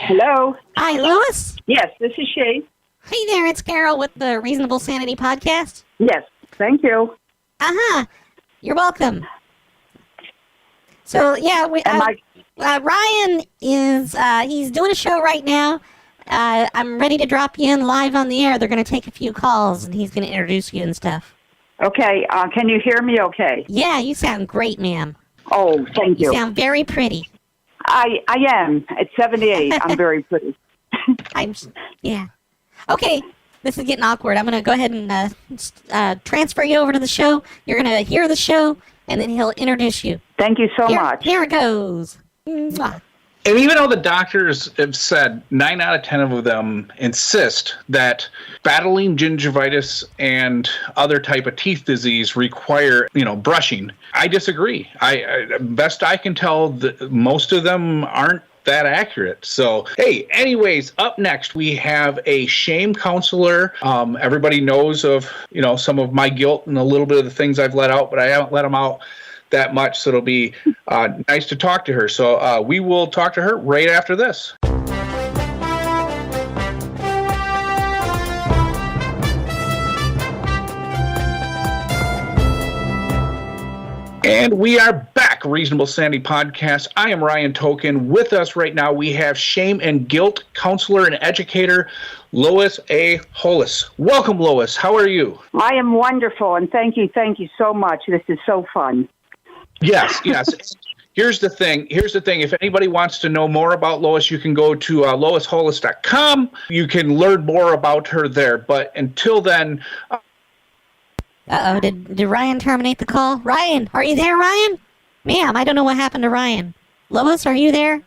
Hello? Hi, Lois. Yes, this is she. Hey there, it's Carol with the Reasonable Sanity Podcast. Yes, thank you. You're welcome. So, yeah, Ryan is, he's doing a show right now. I'm ready to drop you in live on the air. They're going to take a few calls, and he's going to introduce you and stuff. Okay, can you hear me okay? Yeah, you sound great, ma'am. Oh, thank you. You sound very pretty. I am. At 78, I'm very pretty. Yeah. Okay, this is getting awkward. I'm going to go ahead and transfer you over to the show. You're going to hear the show, and then he'll introduce you. Thank you so much. Here it goes. Mwah. And even though the doctors have said 9 out of 10 of them insist that battling gingivitis and other type of teeth disease require, brushing, I disagree. Best I can tell, most of them aren't that accurate. So, hey, anyways, up next we have a shame counselor. Everybody knows of, some of my guilt and a little bit of the things I've let out, but I haven't let them out that much, so it'll be nice to talk to her. So we will talk to her right after this. And we are back, Reasonable Sanity Podcast. I am Ryan Token. With us right now, we have shame and guilt counselor and educator, Lois A. Hollis. Welcome, Lois. How are you? I am wonderful, and thank you so much. This is so fun. Yes. Here's the thing. If anybody wants to know more about Lois, you can go to loishollis.com. You can learn more about her there. But until then... Uh-oh, did Ryan terminate the call? Ryan, are you there, Ryan? Ma'am, I don't know what happened to Ryan. Lois, are you there?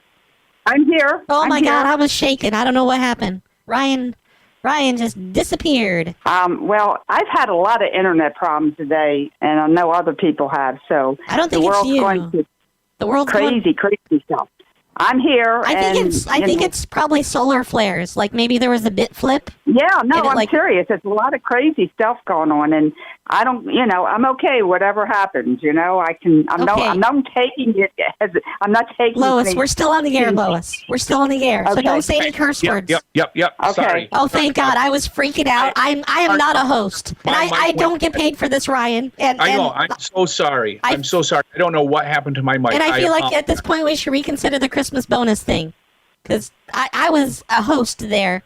I'm here. Oh, my God, I was shaking. I don't know what happened. Ryan just disappeared. Well, I've had a lot of internet problems today, and I know other people have, so I don't think the world's it's you. going to the world's crazy stuff. I'm here. I think it's probably solar flares. Like maybe there was a bit flip. Yeah, no, I'm serious. There's a lot of crazy stuff going on, and I don't, I'm okay. Whatever happens, I'm not taking it. I'm not taking. Lois, we're still on the air, Lois. We're still on the air, so don't say any curse words. Yep. Okay. Sorry. Oh, thank God! I was freaking out. I am not a host, and I don't get paid for this, Ryan. I know. I'm so sorry. I'm so sorry. I don't know what happened to my mic. And I feel like at this point we should reconsider the Christmas bonus thing, because I was a host there,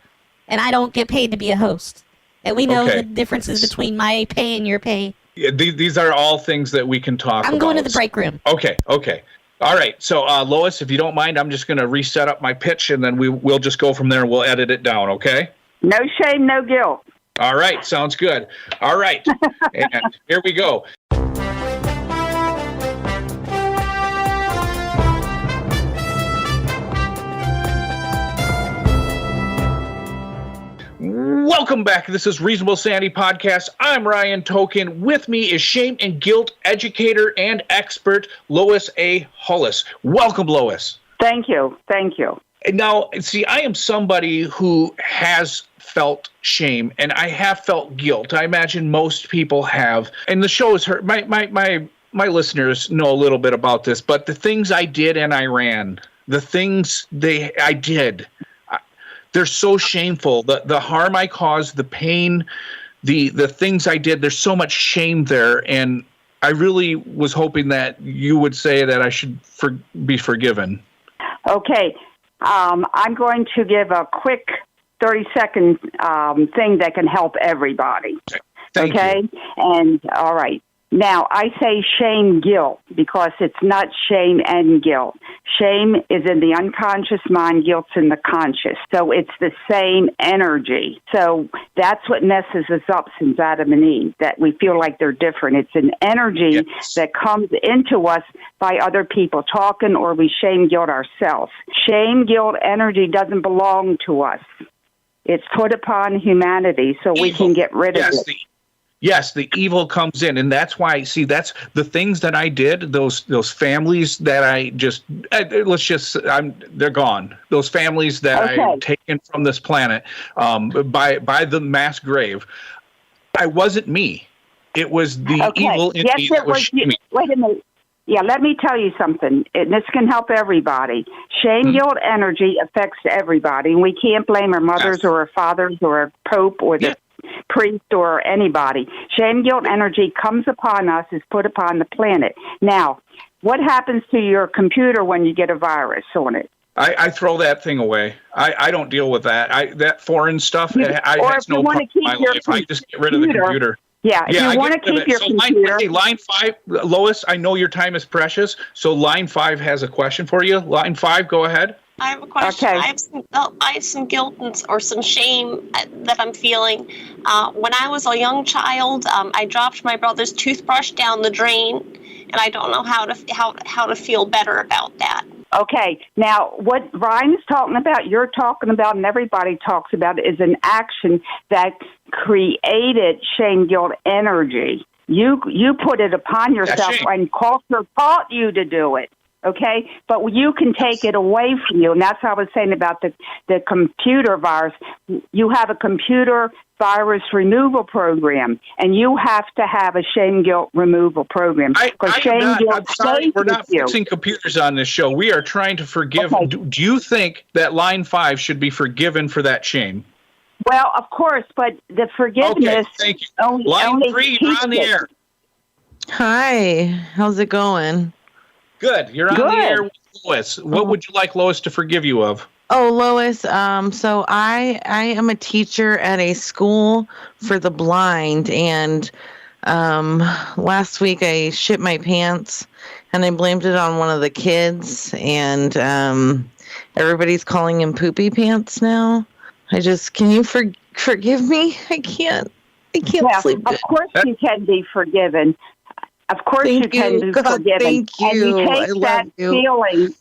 and I don't get paid to be a host. And we know the differences between my pay and your pay. Yeah, these are all things that we can talk about. I'm going to the break room. Okay. All right. So, Lois, if you don't mind, I'm just going to reset up my pitch, and then we'll just go from there, and we'll edit it down, okay? No shame, no guilt. All right. Sounds good. All right. And here we go. Welcome back. This is Reasonable Sanity Podcast. I'm Ryan Token. With me is shame and guilt educator and expert Lois A. Hollis. Welcome, Lois. Thank you. Now, see, I am somebody who has felt shame, and I have felt guilt. I imagine most people have. And the show is hurt. My listeners know a little bit about this, but the things I did in Iran, the things I did, they're so shameful. The harm I caused, the pain, the things I did, there's so much shame there. And I really was hoping that you would say that I should be forgiven. Okay. I'm going to give a quick 30-second thing that can help everybody. Thank you. And all right. Now, I say shame guilt because it's not shame and guilt. Shame is in the unconscious mind, guilt's in the conscious. So it's the same energy. So that's what messes us up since Adam and Eve, that we feel like they're different. It's an energy that comes into us by other people talking, or we shame guilt ourselves. Shame guilt energy doesn't belong to us. It's put upon humanity so we can get rid of it. Yes, the evil comes in, and that's why. See, that's the things that I did. Those families that I just they're gone. Those families that I've taken from this planet by the mass grave. I wasn't me. It was the evil in me that was me. Wait a minute. Yeah, let me tell you something, and this can help everybody. Shame, guilt, energy affects everybody, and we can't blame our mothers or our fathers or our pope or the priest or anybody. Shame, guilt, energy comes upon us, is put upon the planet. Now, what happens to your computer when you get a virus on it? I throw that thing away. I don't deal with that. That foreign stuff, I has no part in my life. I just get rid of the computer. Yeah, if you want to keep your computer. Line 5, Lois, I know your time is precious, so line 5 has a question for you. Line 5, go ahead. I have a question. Okay. I have some guilt or some shame that I'm feeling. When I was a young child, I dropped my brother's toothbrush down the drain, and I don't know how to feel better about that. Okay, now what Ryan's talking about, you're talking about, and everybody talks about is an action that created shame, guilt, energy. You put it upon yourself, and culture taught you to do it. Okay, but you can take it away from you, and that's what I was saying about the computer virus. You have a computer virus removal program, and you have to have a shame guilt removal program. I'm sorry, we're not fixing computers on this show. We are trying to forgive. Okay. Do you think that line 5 should be forgiven for that shame? Well, of course, but the forgiveness. Okay, thank you. Line 3, you're on the air. Hi, how's it going? Good. You're on the air with Lois. What would you like Lois to forgive you of? Oh, Lois, so I am a teacher at a school for the blind, and last week I shit my pants, and I blamed it on one of the kids, and everybody's calling him Poopy Pants now. Can you forgive me? I can't sleep good. Of course you can be forgiven. Of course you can be forgiven. Thank you. And you take that feeling.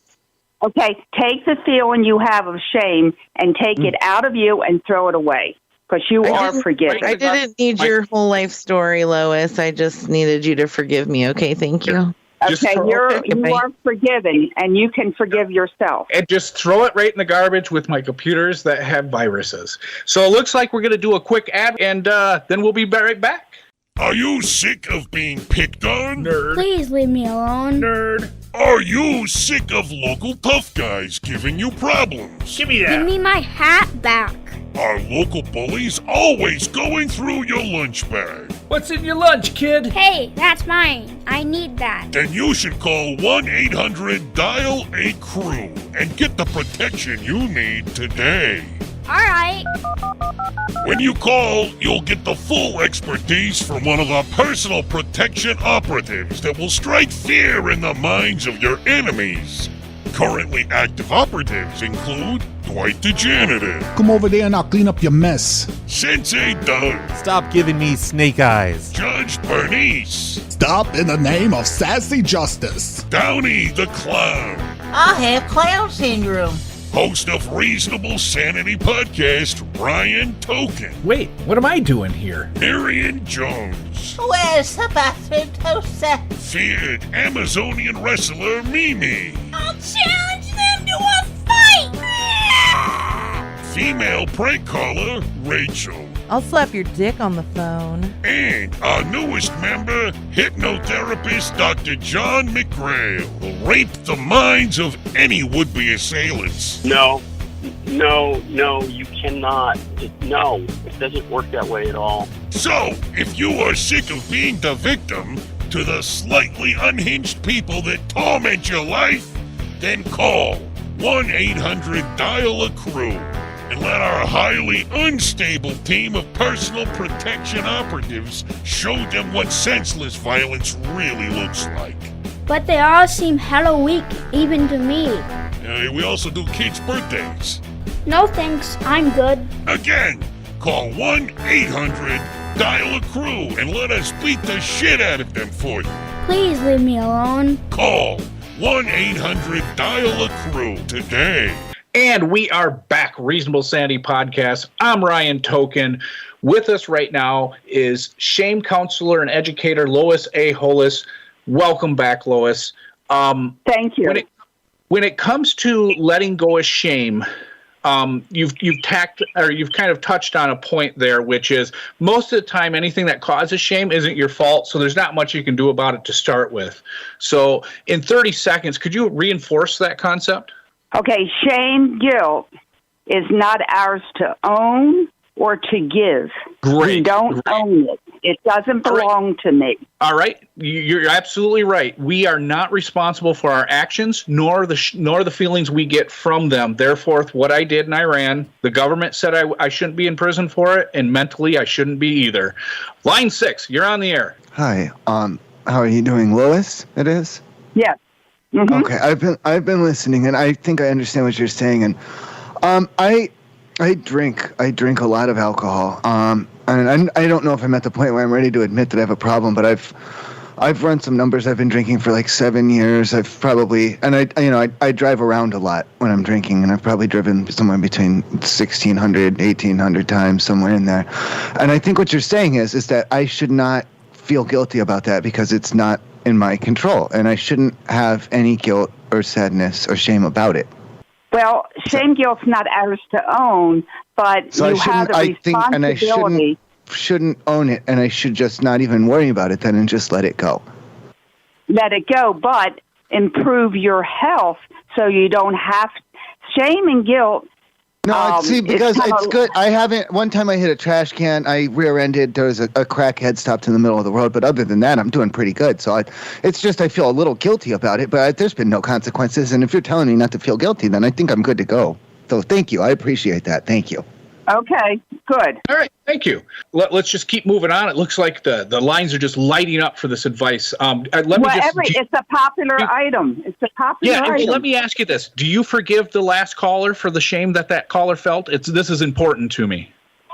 Okay, take the feeling you have of shame and take it out of you and throw it away because you are forgiven. I didn't need your whole life story, Lois. I just needed you to forgive me. Okay, thank you. Okay, you are forgiven, and you can forgive yourself. And just throw it right in the garbage with my computers that have viruses. So it looks like we're going to do a quick ad, and then we'll be right back. Are you sick of being picked on? Nerd. Please leave me alone. Nerd. Are you sick of local tough guys giving you problems? Give me that. Give me my hat back. Are local bullies always going through your lunch bag? What's in your lunch, kid? Hey, that's mine. I need that. Then you should call 1-800-DIAL-A-CREW and get the protection you need today. All right. When you call, you'll get the full expertise from one of the personal protection operatives that will strike fear in the minds of your enemies. Currently active operatives include Dwight the janitor. Come over there and I'll clean up your mess. Sensei Doug. Stop giving me snake eyes. Judge Bernice. Stop in the name of sassy justice. Downey the clown. I have clown syndrome. Host of Reasonable Sanity Podcast, Ryan Token. Wait, what am I doing here? Marion Jones. Where's the bathroom toaster? Feared Amazonian wrestler Mimi. I'll challenge them to a fight! Female prank caller Rachel. I'll slap your dick on the phone. And our newest member, hypnotherapist Dr. John McGrail, will rape the minds of any would-be assailants. No, you cannot. No, it doesn't work that way at all. So, if you are sick of being the victim to the slightly unhinged people that torment your life, then call 1-800-DIAL-A-CREW. And let our highly unstable team of personal protection operatives show them what senseless violence really looks like. But they all seem hella weak, even to me. We also do kids' birthdays. No thanks, I'm good. Again, call 1-800-DIAL-A-CREW and let us beat the shit out of them for you. Please leave me alone. Call 1-800-DIAL-A-CREW today. And we are back, Reasonable Sanity Podcast. I'm Ryan Token. With us right now is shame counselor and educator Lois A. Hollis. Welcome back, Lois. Thank you. When it comes to letting go of shame, you've kind of touched on a point there, which is most of the time anything that causes shame isn't your fault, so there's not much you can do about it to start with. So in 30 seconds, could you reinforce that concept? Okay, shame, guilt is not ours to own or to give. Great. We don't own it. It doesn't belong to me. All right, you're absolutely right. We are not responsible for our actions, nor the feelings we get from them. Therefore, what I did in Iran, the government said I shouldn't be in prison for it, and mentally I shouldn't be either. Line 6, you're on the air. Hi. How are you doing, Lois? It is. Yes. Mm-hmm. Okay, I've been listening, and I think I understand what you're saying. And I drink a lot of alcohol. And I don't know if I'm at the point where I'm ready to admit that I have a problem, but I've run some numbers. I've been drinking for like 7 years. I've probably, and I drive around a lot when I'm drinking, and I've probably driven somewhere between 1,600, 1,800 times, somewhere in there. And I think what you're saying is that I should not feel guilty about that because it's not in my control, and I shouldn't have any guilt or sadness or shame about it. Well, shame, guilt's not ours to own, but so you have the responsibility. I shouldn't own it, and I should just not even worry about it then and just let it go. Let it go, but improve your health so you don't have shame and guilt. No, see, because it's good. I haven't. One time I hit a trash can. I rear-ended. There was a crackhead stopped in the middle of the road. But other than that, I'm doing pretty good. So it's just I feel a little guilty about it. But there's been no consequences. And if you're telling me not to feel guilty, then I think I'm good to go. So thank you. I appreciate that. Thank you. Okay, good. All right, thank you. Let's just keep moving on. It looks like the lines are just lighting up for this advice. It's a popular item. It's a popular item. Yeah, let me ask you this. Do you forgive the last caller for the shame that caller felt? This is important to me.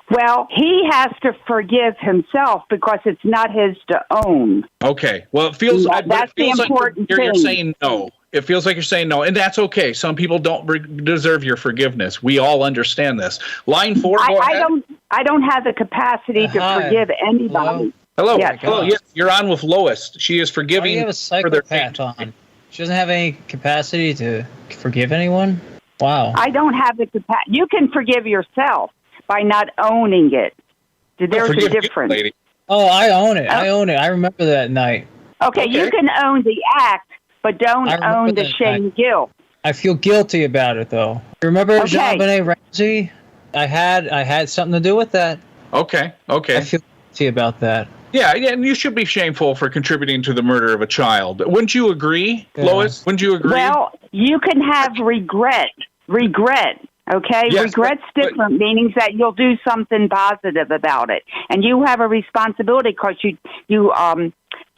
Well, he has to forgive himself because it's not his to own. Okay. Well, it feels that's the important thing. You're saying no. It feels like you're saying no, and that's okay. Some people don't deserve your forgiveness. We all understand this. Line 4, go ahead. I don't have the capacity to forgive anybody. Hello. Yes. Hello. Yes, you're on with Lois. She is forgiving. You have a psychopath on. She doesn't have any capacity to forgive anyone? Wow. I don't have the capacity. You can forgive yourself by not owning it. There's a difference. Lady. Oh, I own it. I own it. I remember that night. Okay, you can own the act, but don't own the shame guilt. I feel guilty about it, though. Remember Jean-Benet Ramsey? I had something to do with that. Okay. I feel guilty about that. Yeah, and you should be shameful for contributing to the murder of a child. Wouldn't you agree, Lois? Wouldn't you agree? Well, you can have regret. Okay? Yes, Regret's different, meaning that you'll do something positive about it. And you have a responsibility because you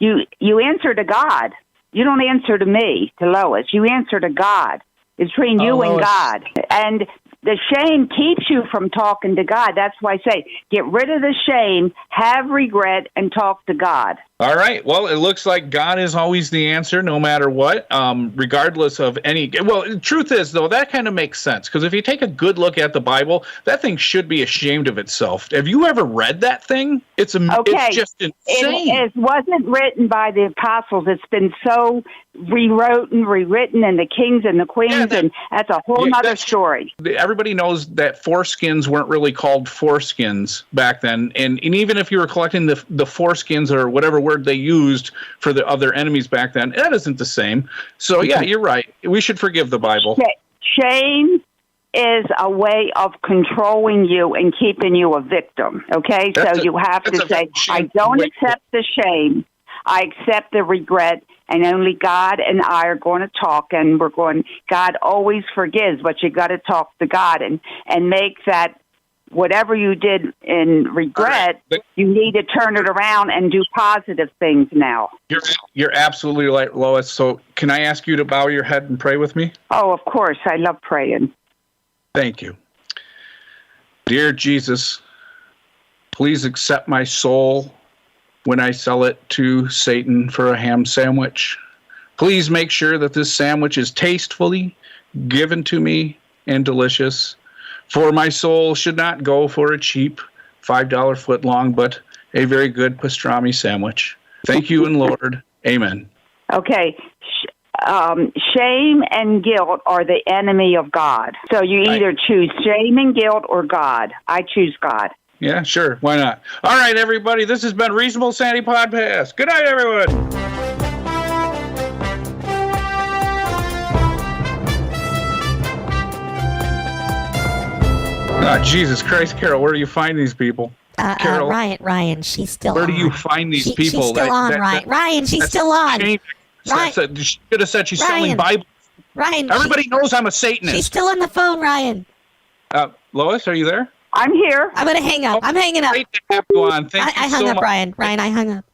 answer to God. You don't answer to me, to Lois. You answer to God. It's between you and God. And the shame keeps you from talking to God. That's why I say, get rid of the shame, have regret, and talk to God. All right. Well, it looks like God is always the answer, no matter what, regardless of any. Well, the truth is, though, that kind of makes sense because if you take a good look at the Bible, that thing should be ashamed of itself. Have you ever read that thing? It's just insane. It wasn't written by the apostles. It's been so rewritten, and the kings and the queens, and that's a whole other story. Everybody knows that foreskins weren't really called foreskins back then, and even if you were collecting the foreskins or whatever word they used for the other enemies back then, that isn't the same. So yeah, you're right. We should forgive the Bible. Shame is a way of controlling you and keeping you a victim. Okay, so you have to say, I don't accept the shame. I accept the regret, and only God and I are going to talk, and God always forgives, but you got to talk to God and make that whatever you did in regret, you need to turn it around and do positive things now. You're absolutely right, Lois. So can I ask you to bow your head and pray with me? Oh, of course. I love praying. Thank you. Dear Jesus, please accept my soul when I sell it to Satan for a ham sandwich. Please make sure that this sandwich is tastefully given to me and delicious. For my soul should not go for a cheap $5 footlong, but a very good pastrami sandwich. Thank you and Lord. Amen. Okay. shame and guilt are the enemy of God. So you either choose shame and guilt or God. I choose God. Yeah, sure. Why not? All right, everybody. This has been Reasonable Sanity Podcast. Good night, everyone. Oh, Jesus Christ, Carol, where do you find these people? Carol, Ryan, she's still where on. do you find these people? She's still on, Ryan. Ryan, she's still on. Ryan, she should have said she's selling Bibles. Ryan, everybody knows I'm a Satanist. She's still on the phone, Ryan. Lois, are you there? I'm here. I'm gonna hang up. I'm hanging up. Great to have you on. Thank you I hung so up, much. Ryan. Ryan, I hung up.